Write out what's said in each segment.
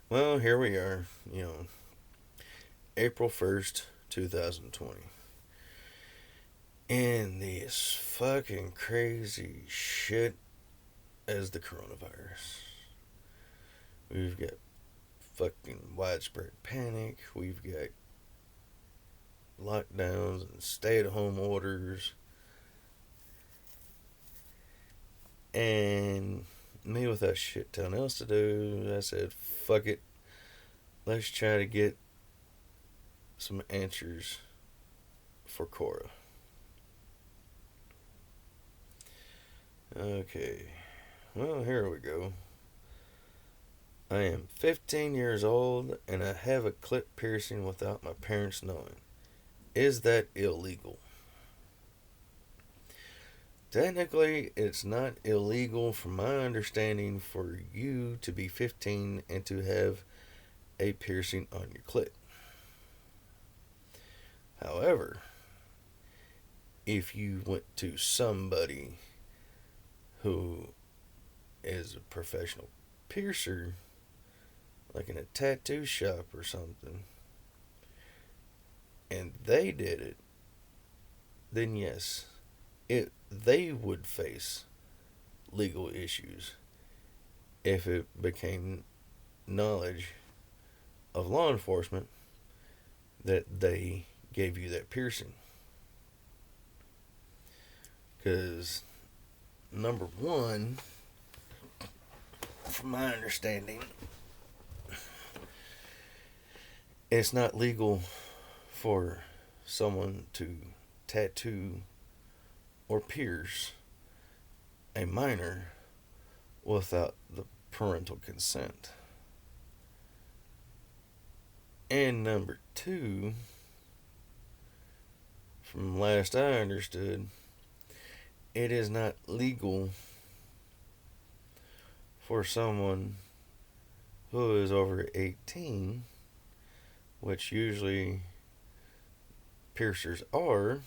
Well, here we are, April 1st, 2020. And this fucking crazy shit as the coronavirus. We've got fucking widespread panic. We've got lockdowns and stay at home orders. And me with that shit ton else to do, I said, fuck it. Let's try to get some answers for Quora. Okay, well, here we go. I am 15 years old and I have a clit piercing without my parents knowing. Is that illegal? Technically, it's not illegal from my understanding for you to be 15 and to have a piercing on your clit. However, if you went to somebody who is a professional piercer, like in a tattoo shop or something, and they did it, then yes, they would face legal issues if it became knowledge of law enforcement that they gave you that piercing. Because, number one, from my understanding, it's not legal for someone to tattoo or pierce a minor without the parental consent. And number two, from last I understood, it is not legal for someone who is over 18, which usually piercers are,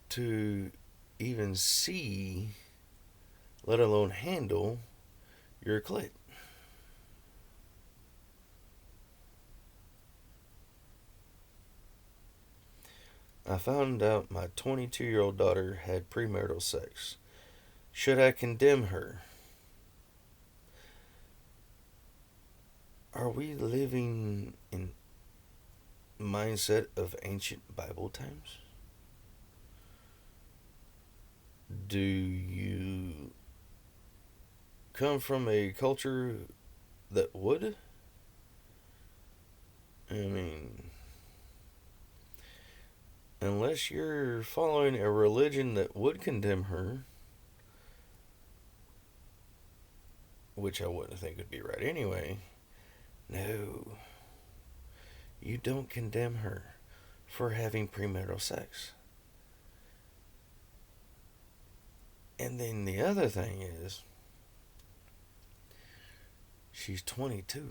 to even see, let alone handle, your clit. I found out my 22-year-old daughter had premarital sex. Should I condemn her? Are we living in mindset of ancient Bible times? Do you come from a culture that would? I mean, unless you're following a religion that would condemn her, which I wouldn't think would be right anyway, no, you don't condemn her for having premarital sex. And then the other thing is, she's 22.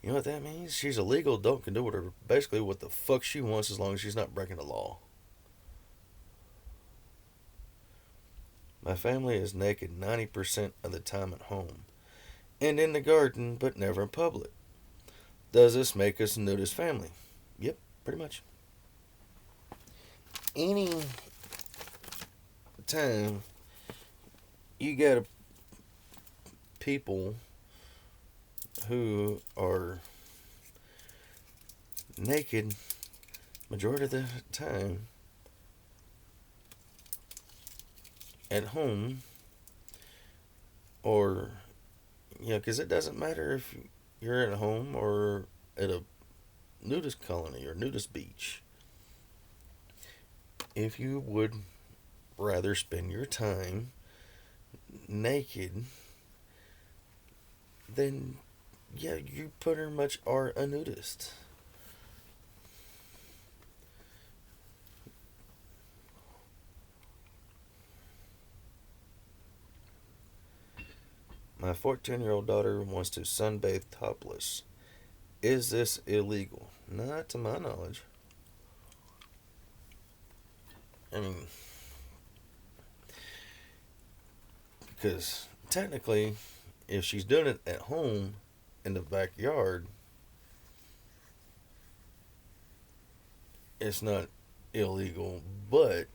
You know what that means? She's a legal adult, can do whatever, basically what the fuck she wants as long as she's not breaking the law. My family is naked 90% of the time at home and in the garden, but never in public. Does this make us a nudist family? Yep, pretty much. Any time you got people who are naked majority of the time at home, or because it doesn't matter if you're at home or at a nudist colony or nudist beach. If you would rather spend your time naked, then yeah, you pretty much are a nudist. My 14-year-old daughter wants to sunbathe topless. Is this illegal? Not to my knowledge. I mean, because technically, If she's doing it at home in the backyard, it's not illegal, but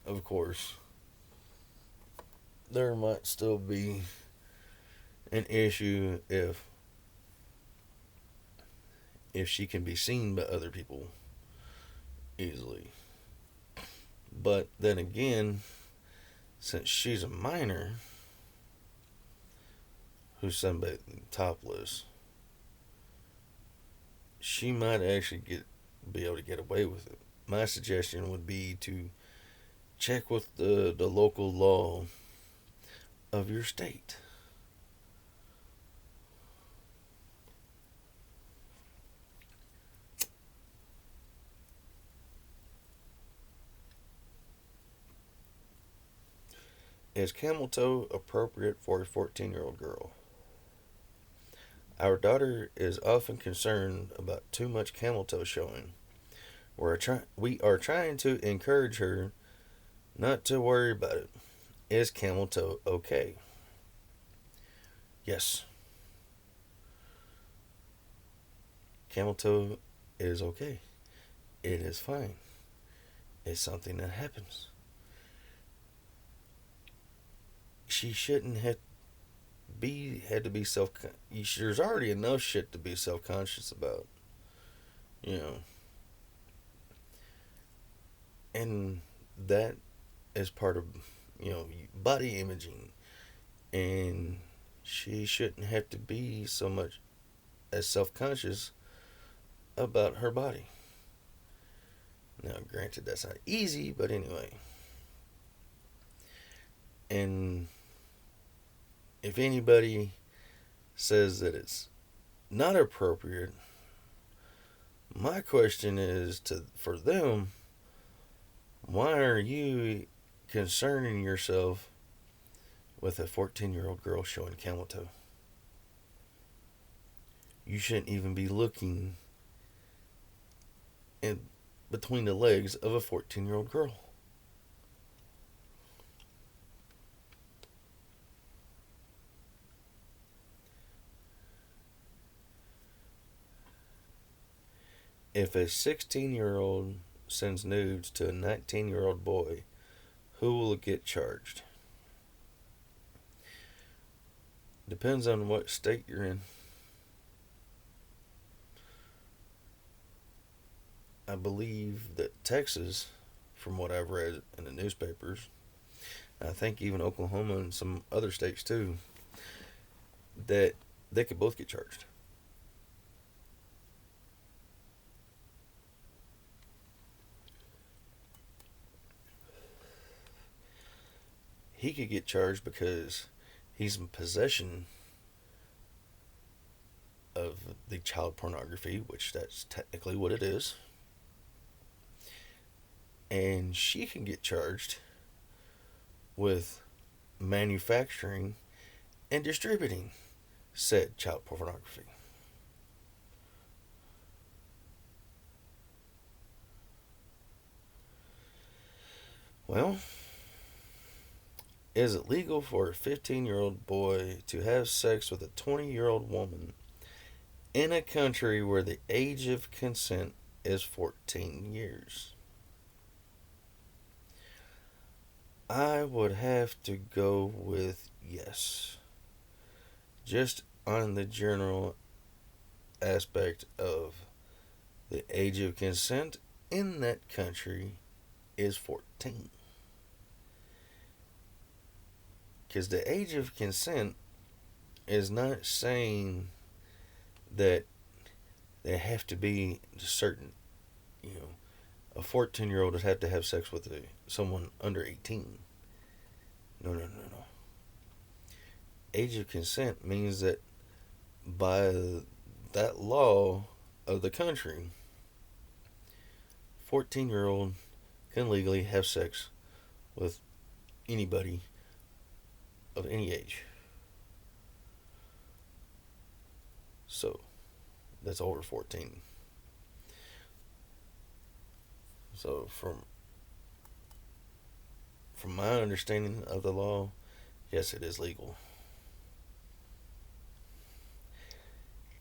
of course, there might still be an issue if she can be seen by other people easily. But then again, since she's a minor who's sunbathing topless, she might actually be able to get away with it. My suggestion would be to check with the local law of your state. Is camel toe appropriate for a 14-year-old girl? Our daughter is often concerned about too much camel toe showing. We are trying to encourage her not to worry about it. Is camel toe okay? Yes, camel toe is okay. It is fine. It's something that happens. She shouldn't have had to be self. There's already enough shit to be self conscious about, you know, and that is part of body imaging, and she shouldn't have to be so much as self conscious about her body. Now, granted, that's not easy, but anyway. And if anybody says that it's not appropriate, my question is for them, why are you concerning yourself with a 14-year-old girl showing camel toe? You shouldn't even be looking in between the legs of a 14-year-old girl. If a 16-year-old sends nudes to a 19-year-old boy, who will get charged? Depends on what state you're in. I believe that Texas, from what I've read in the newspapers, I think even Oklahoma and some other states too, that they could both get charged. He could get charged because he's in possession of the child pornography, which that's technically what it is. And she can get charged with manufacturing and distributing said child pornography. Well, is it legal for a 15-year-old boy to have sex with a 20-year-old woman in a country where the age of consent is 14 years? I would have to go with yes. Just on the general aspect of the age of consent in that country is 14. Because the age of consent is not saying that they have to be certain, a 14-year-old would have to have sex with someone under 18. No, no, no, no. Age of consent means that by that law of the country, 14-year-old can legally have sex with anybody of any age. So, that's over 14. So, from my understanding of the law, yes, it is legal.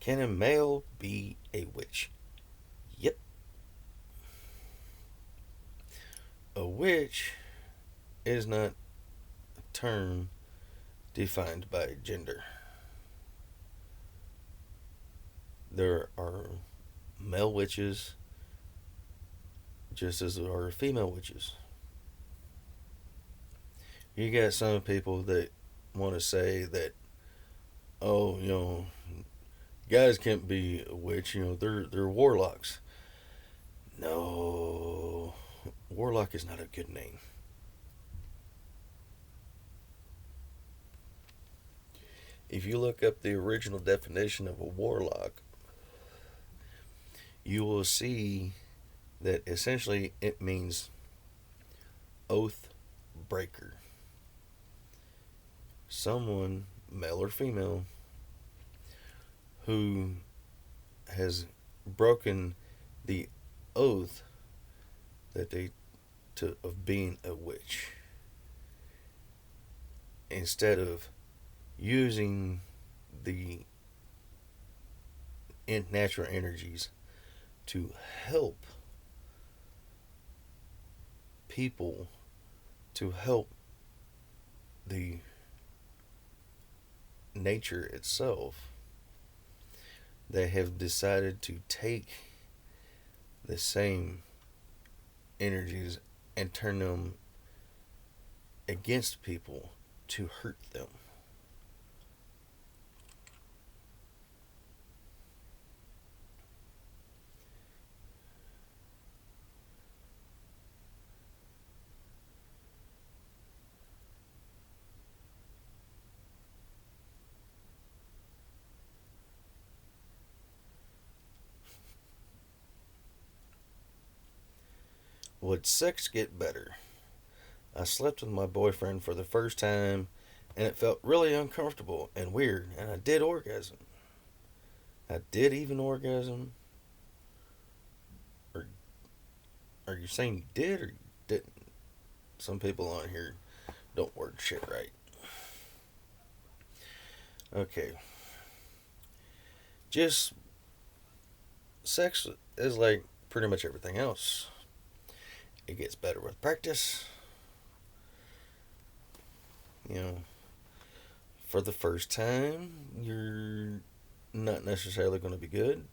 Can a male be a witch? Yep. A witch is not a term defined by gender. There are male witches just as there are female witches. You got some people that want to say that, oh, guys can't be a witch. They're warlocks. No, warlock is not a good name. If you look up the original definition of a warlock, you will see that essentially it means oath breaker. Someone, male or female, who has broken the oath that they took of being a witch, instead of using the natural energies to help people, to help the nature itself. They have decided to take the same energies and turn them against people to hurt them. Would sex get better? I slept with my boyfriend for the first time and it felt really uncomfortable and weird, and I did orgasm. I did even orgasm. Or are you saying you did or you didn't? Some people on here don't word shit right. Okay. Just sex is like pretty much everything else. It gets better with practice. You know, for the first time, you're not necessarily going to be good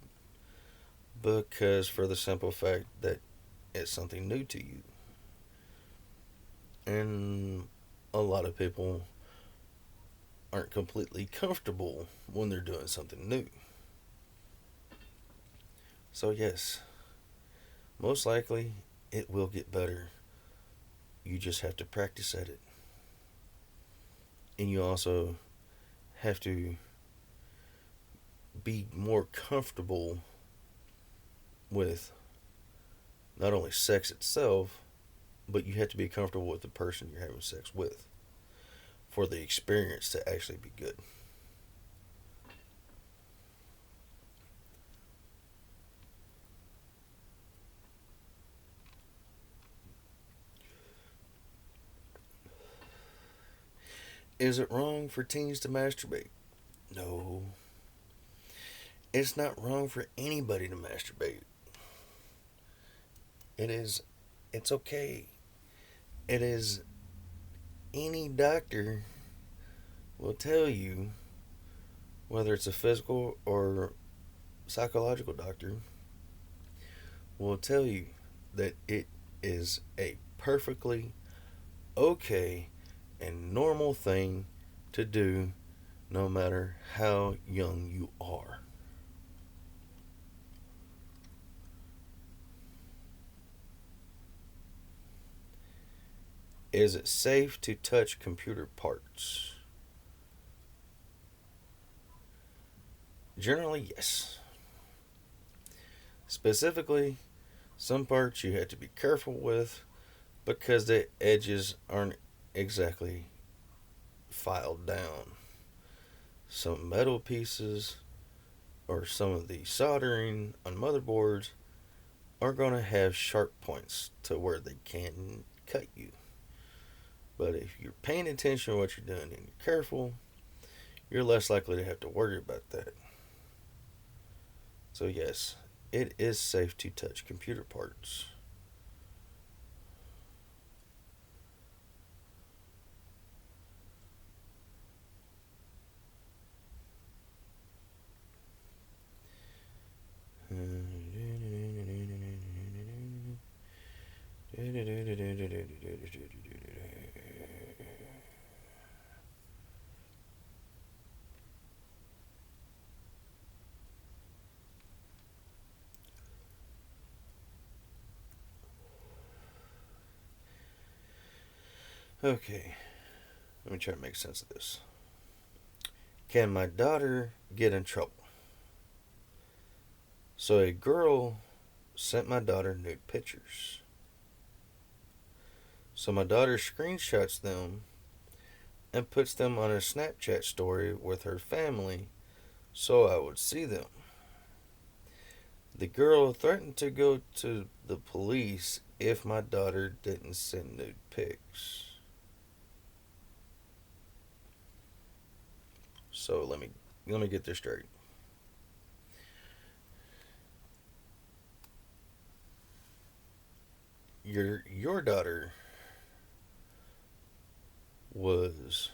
because for the simple fact that it's something new to you. And a lot of people aren't completely comfortable when they're doing something new. So, yes, most likely it will get better. You just have to practice at it. And you also have to be more comfortable with not only sex itself, but you have to be comfortable with the person you're having sex with for the experience to actually be good. Is it wrong for teens to masturbate? No. It's not wrong for anybody to masturbate. It's okay. It is, any doctor will tell you, whether it's a physical or psychological doctor, will tell you that it is a perfectly okay and normal thing to do no matter how young you are. Is it safe to touch computer parts? Generally, yes. Specifically, some parts you have to be careful with because the edges aren't exactly filed down. Some metal pieces or some of the soldering on motherboards are going to have sharp points to where they can cut you. But if you're paying attention to what you're doing and you're careful, you're less likely to have to worry about that. So, yes, it is safe to touch computer parts. Okay, let me try to make sense of this. Can my daughter get in trouble? So, a girl sent my daughter nude pictures. So, my daughter screenshots them and puts them on her Snapchat story with her family so I would see them. The girl threatened to go to the police if my daughter didn't send nude pics. So let me get this straight. Your daughter was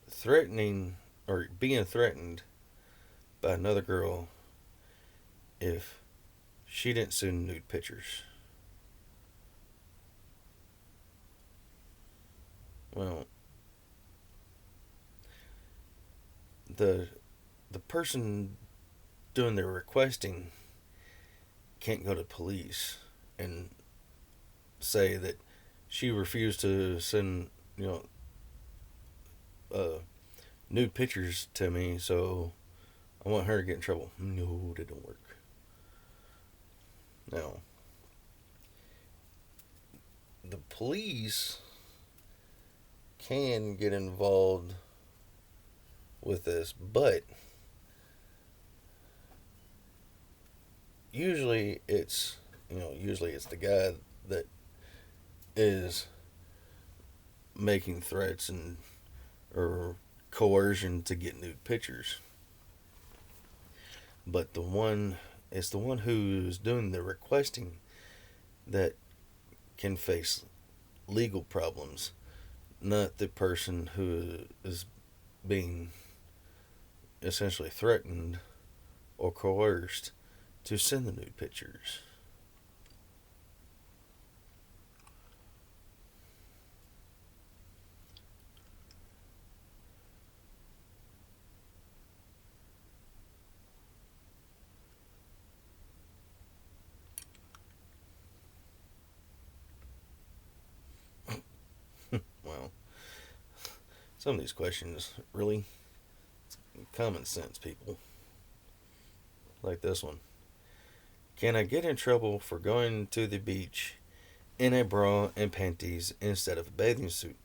threatening or being threatened by another girl if she didn't send nude pictures. Well, the the person doing the requesting can't go to police and say that she refused to send uh, nude pictures to me, so I want her to get in trouble. No, that don't work. Now, the police can get involved with this, but usually it's the guy that is making threats and or coercion to get nude pictures. But it's the one who's doing the requesting that can face legal problems, not the person who is being essentially threatened or coerced to send the nude pictures. Well, some of these questions really common sense, people. Like this one. Can I get in trouble for going to the beach in a bra and panties instead of a bathing suit?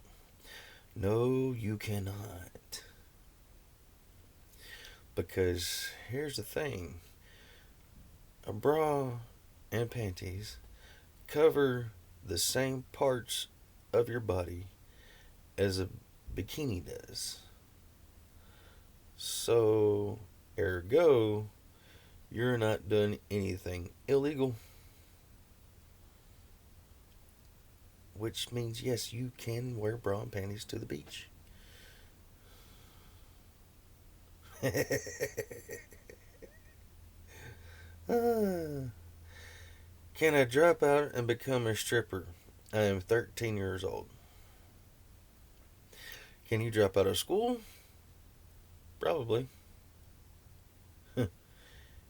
No, you cannot. Because here's the thing, a bra and panties cover the same parts of your body as a bikini does. So, ergo, you're not doing anything illegal. Which means, yes, you can wear bra and panties to the beach. Can I drop out and become a stripper? I am 13 years old. Can you drop out of school? Probably.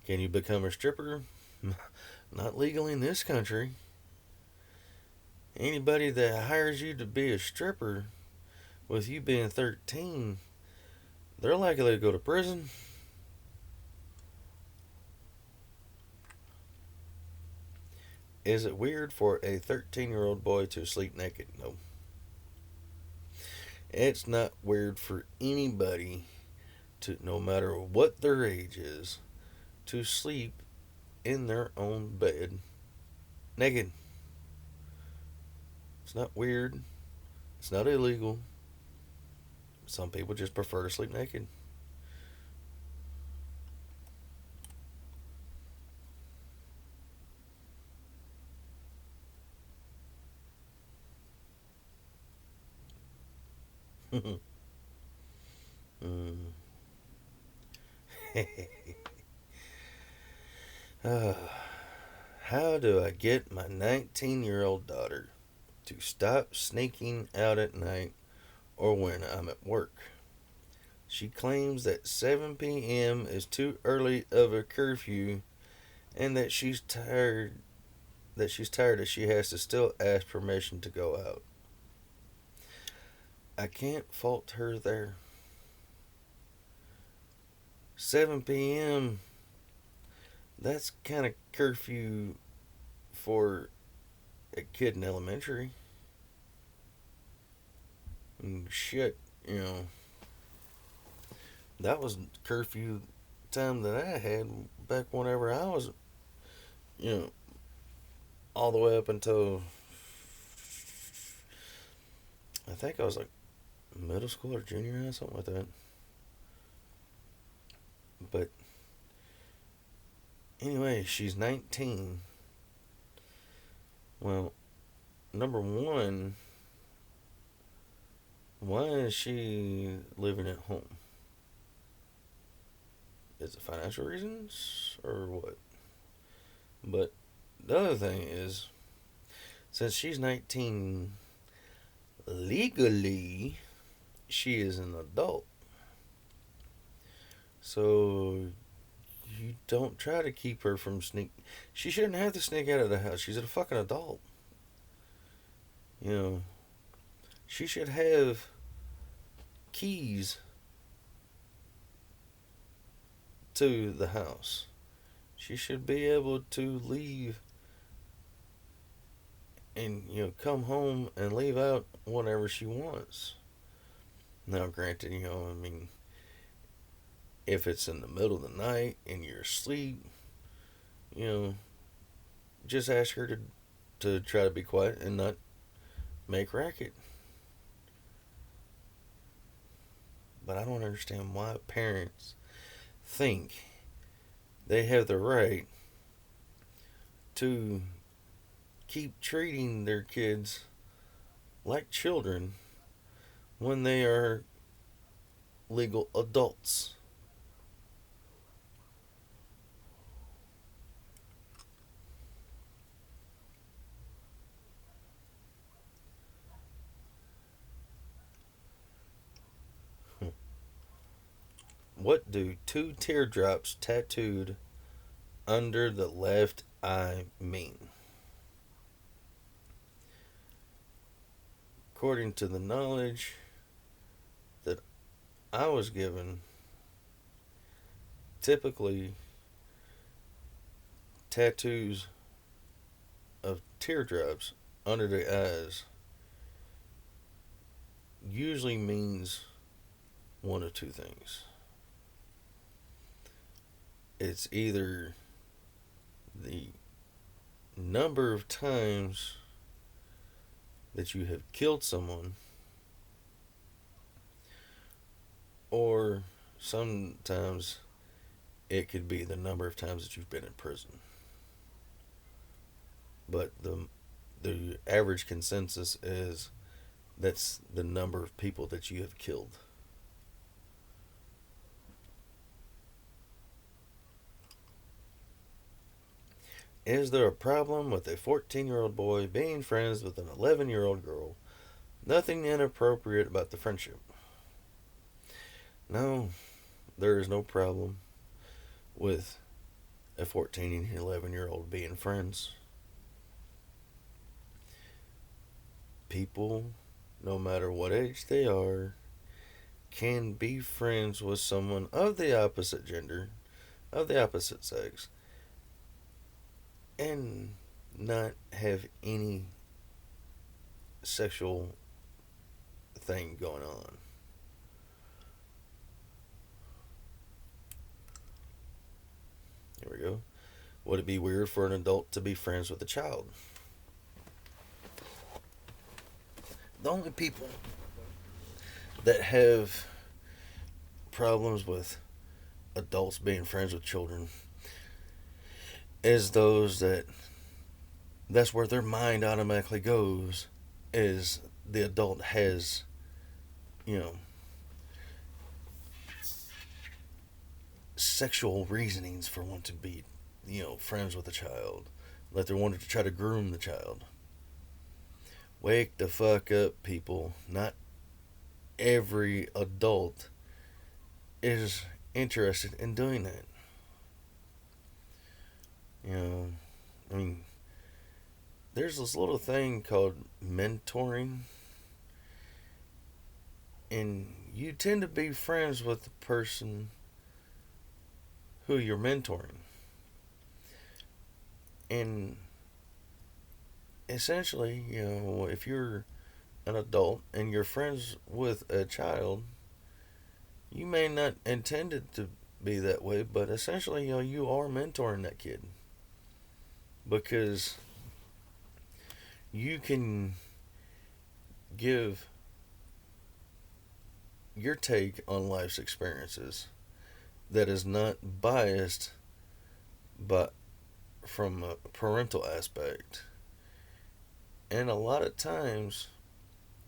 Can you become a stripper? Not legal in this country. Anybody that hires you to be a stripper with you being 13, they're likely to go to prison. Is it weird for a 13-year-old boy to sleep naked? No. It's not weird for anybody to, no matter what their age is, to sleep in their own bed naked. It's not weird. It's not illegal. Some people just prefer to sleep naked. Mm. uh, how do I get my 19-year-old daughter to stop sneaking out at night or when I'm at work? She claims that 7 p.m. is too early of a curfew and that she's tired that she has to still ask permission to go out. I can't fault her there. 7 p.m. That's kind of curfew for a kid in elementary. And shit, you know, that was curfew time that I had back whenever I was, you know, all the way up until I think I was like middle school or junior high, something like that. But anyway, she's 19. Well, number one, why is she living at home? Is it financial reasons or what? But the other thing is, since she's 19, legally, she is an adult. So you don't try to keep her from sneak. She shouldn't have to sneak out of the house. She's a fucking adult. You know, she should have keys to the house. She should be able to leave and come home and leave out whenever she wants. Now, granted, I mean, if it's in the middle of the night and you're asleep, you know, just ask her to try to be quiet and not make racket. But I don't understand why parents think they have the right to keep treating their kids like children when they are legal adults. What do two teardrops tattooed under the left eye mean? According to the knowledge that I was given, typically tattoos of teardrops under the eyes usually means one of two things. It's either the number of times that you have killed someone, or sometimes it could be the number of times that you've been in prison. But the average consensus is that's the number of people that you have killed. Is there a problem with a 14-year-old boy being friends with an 11-year-old girl? Nothing inappropriate about the friendship. No, there is no problem with a 14 and 11-year-old being friends. People, no matter what age they are, can be friends with someone of the opposite gender, of the opposite sex, and not have any sexual thing going on. Here we go. Would it be weird for an adult to be friends with a child? The only people that have problems with adults being friends with children is those that's where their mind automatically goes, is the adult has you know, sexual reasonings for wanting to be, friends with a child. That they're wanting to try to groom the child. Wake the fuck up, people. Not every adult is interested in doing that. You know, I mean, there's this little thing called mentoring, and you tend to be friends with the person who you're mentoring. And essentially, if you're an adult and you're friends with a child, you may not intend it to be that way, but essentially, you are mentoring that kid because you can give your take on life's experiences that is not biased but from a parental aspect. And a lot of times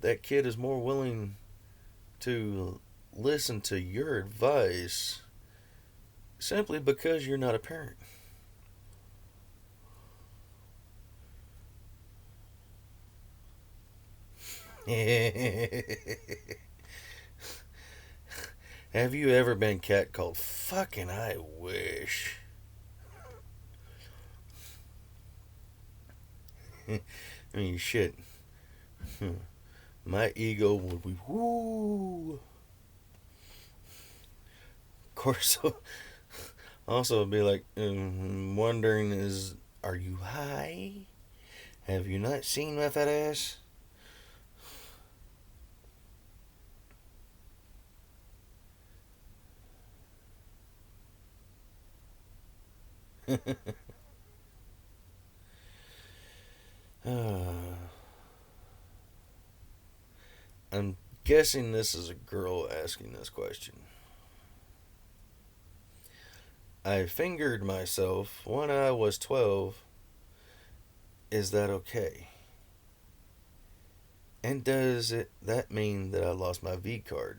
that kid is more willing to listen to your advice simply because you're not a parent. Have you ever been catcalled? Fucking I wish. I mean, shit. My ego would be whoo. Of course, also be like wondering are you high? Have you not seen my fat ass? I'm guessing this is a girl asking this question. I fingered myself when I was 12. Is that okay? And does that mean that I lost my V card?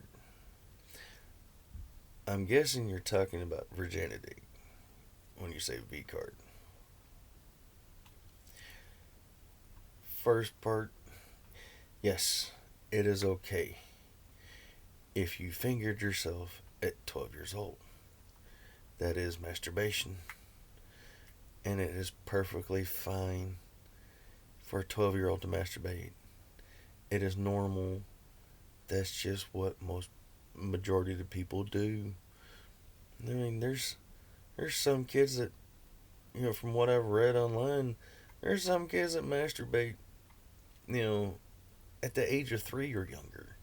I'm guessing you're talking about virginity when you say V card. First part, yes, it is okay if you fingered yourself at 12 years old. That is masturbation, and it is perfectly fine for a 12-year-old to masturbate. It is normal. That's just what most majority of the people do. I mean, there's some kids that, from what I've read online, there's some kids that masturbate, you know, at the age of 3 or younger.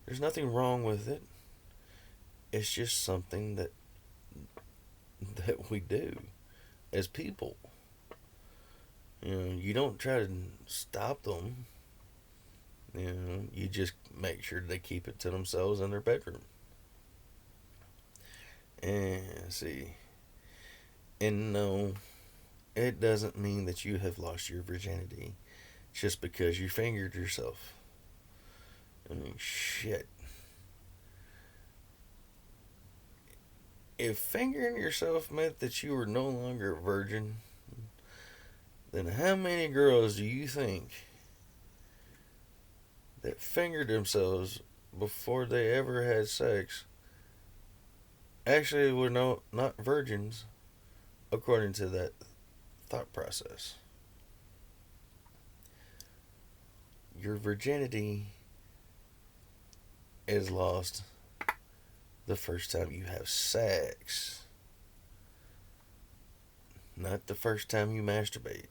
There's nothing wrong with it. It's just something that we do as people. You don't try to stop them. You just make sure they keep it to themselves in their bedroom. And see, and no, it doesn't mean that you have lost your virginity just because you fingered yourself. I mean, shit. If fingering yourself meant that you were no longer a virgin, then how many girls do you think that fingered themselves before they ever had sex actually were not virgins according to that thought process? Your virginity is lost the first time you have sex, not the first time you masturbate.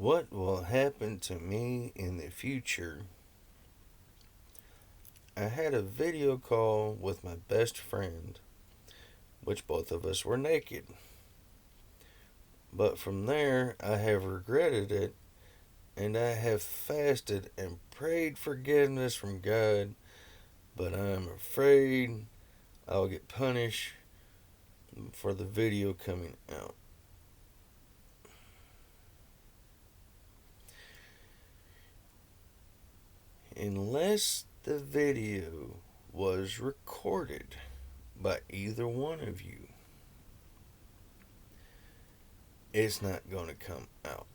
what will happen to me in the future? I had a video call with my best friend, which both of us were naked. But from there, I have regretted it, and I have fasted and prayed forgiveness from God, but I am afraid I'll get punished for the video coming out. Unless the video was recorded by either one of you, it's not going to come out.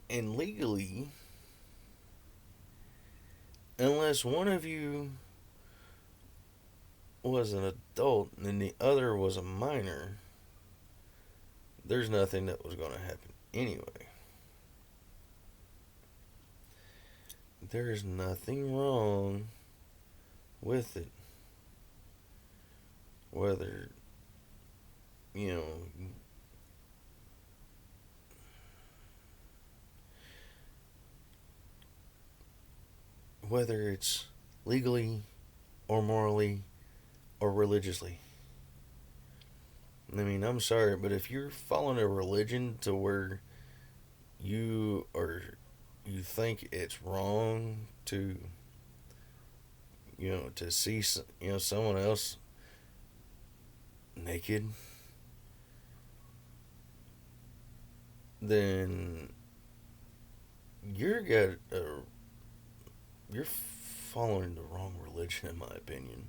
And legally, unless one of you was an adult and the other was a minor, there's nothing that was going to happen anyway. There's nothing wrong with it. Whether, you know, whether it's legally or morally or religiously. I mean, I'm sorry, but if you're following a religion to where you are, you think it's wrong to, to see, someone else naked, then you're following the wrong religion, in my opinion.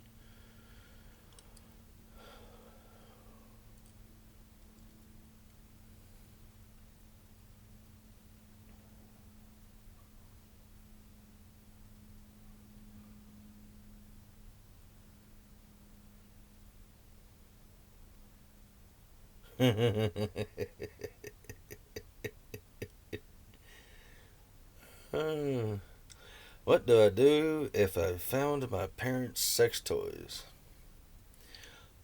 What do I do if I found my parents' sex toys?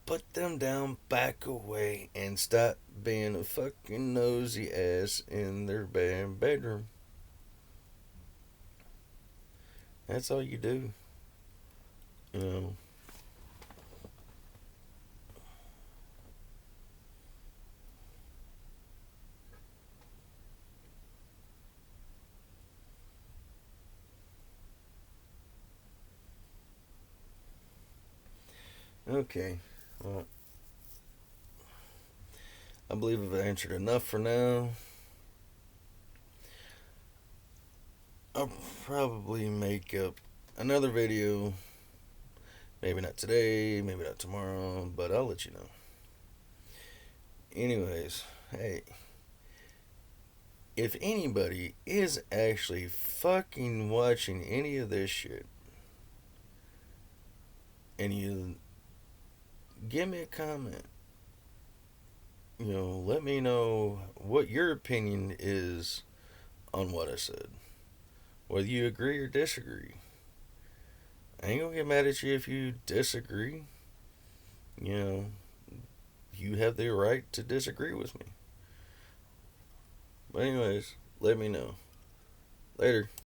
Put them down, back away, and stop being a fucking nosy ass in their bedroom. That's all you do. You know. Okay. Well, I believe I've answered enough for now. I'll probably make up another video. Maybe not today, maybe not tomorrow, but I'll let you know. Anyways, hey, if anybody is actually fucking watching any of this shit, and you give me a comment, let me know what your opinion is on what I said. Whether you agree or disagree. I ain't gonna get mad at you if you disagree. You know, you have the right to disagree with me. But anyways, let me know. Later.